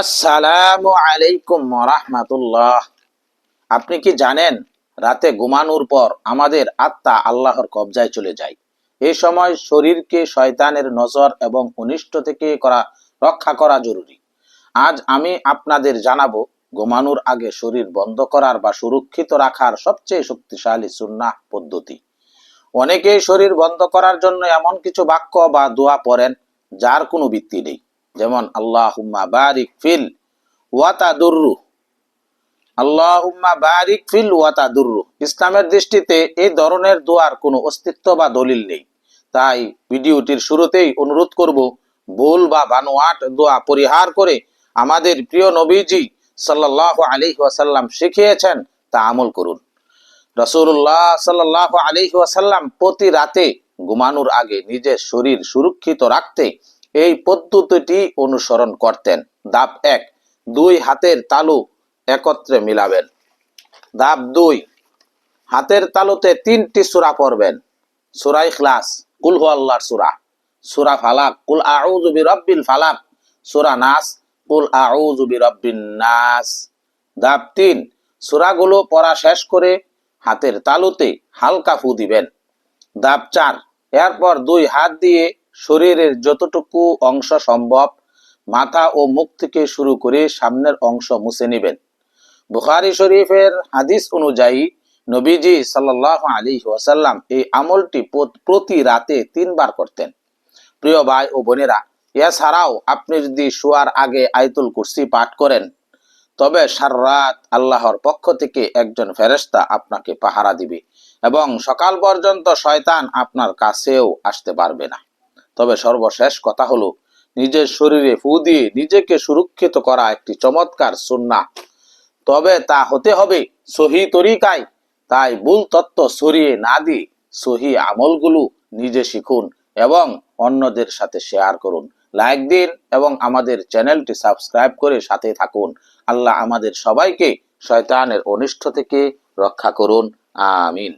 আসসালামু আলাইকুম রাহমাতুল্লাহ। আপনি কি জানেন রাতে ঘুমানোর পর আমাদের আত্মা আল্লাহর কবজায় চলে যায়। এই সময় শরীরকে শয়তানের নজর এবং অনিষ্ট থেকে রক্ষা করা জরুরি। আজ আমি আপনাদের জানাবো ঘুমানোর আগে শরীর বন্ধ করার বা সুরক্ষিত রাখার সবচেয়ে শক্তিশালী সুন্নাহ পদ্ধতি। অনেকেই শরীর বন্ধ করার জন্য এমন কিছু বাক্য বা দোয়া পড়েন যার কোনো ভিত্তি নেই, যেমন আল্লাহুম্মা বারিক ফিল ওয়াতাদুররু, আল্লাহুম্মা বারিক ফিল ওয়াতাদুররু। ইসলামের দৃষ্টিতে এই ধরনের দোয়ার কোনো অস্তিত্ব বা দলিল নেই। তাই ভিডিওটির শুরুতেই অনুরোধ করব, ভুল বা বানোয়াট দোয়া পরিহার করে আমাদের প্রিয় নবীজি সাল্লাল্লাহু আলাইহি ওয়াসাল্লাম শিখিয়েছেন তা আমল করুন। রাসূলুল্লাহ সাল্লাল্লাহু আলাইহি ওয়াসাল্লাম প্রতি রাতে ঘুমানোর আগে নিজের শরীর সুরক্ষিত রাখতে এই পদ্ধতিটি অনুসরণ করতেন। ধাপ ১, দুই হাতের তালু একত্রে মিলাবেন। ধাপ ২, হাতের তালুতে ৩টি সূরা পড়বেন। সূরা ইখলাস, কুল হুয়াল্লাহর সূরা, সূরা ফালাক, কুল আউযু বিরাব্বিল ফালাক, সূরা নাস, কুল আউযু বিরাব্বিন নাস। ধাপ ৩, সূরাগুলো পড়া শেষ করে হাতের তালুতে হালকা ফু দিবেন। ধাপ ৪, এরপর দুই হাত দিয়ে শরীরের যতটুকু অংশ সম্ভব মাথা ও মুখ থেকে শুরু করে সামনের অংশ মুছে নেবেন। বুখারী শরীফের হাদিস অনুযায়ী নবীজি সাল্লাল্লাহু আলাইহি ওয়াসাল্লাম এই আমলটি প্রতি রাতে ৩ বার করতেন। প্রিয় ভাই ও বোনেরা, এছাড়াও আপনি যদি শোয়ার আগে আয়াতুল কুরসি পাঠ করেন তবে সারা রাত আল্লাহর পক্ষ থেকে একজন ফেরেশতা আপনাকে পাহারা দিবে এবং সকাল পর্যন্ত শয়তান আপনার কাছেও আসতে পারবে না। তবে সর্বশেষ কথা হলো, নিজের শরীরে ফু দিয়ে নিজেকে সুরক্ষিত করা একটি চমৎকার সুন্নাহ, তবে তা হতে হবে সহি তরিকায়। তাই ভুল তত্ত্ব ছড়িয়ে না দিয়ে সহি আমলগুলো নিজে শিখুন এবং অন্যদের সাথে শেয়ার করুন। লাইক দিন এবং আমাদের চ্যানেলটি সাবস্ক্রাইব করে সাথে থাকুন। আল্লাহ আমাদের সবাইকে শয়তানের অনিষ্ট থেকে রক্ষা করুন। আমিন।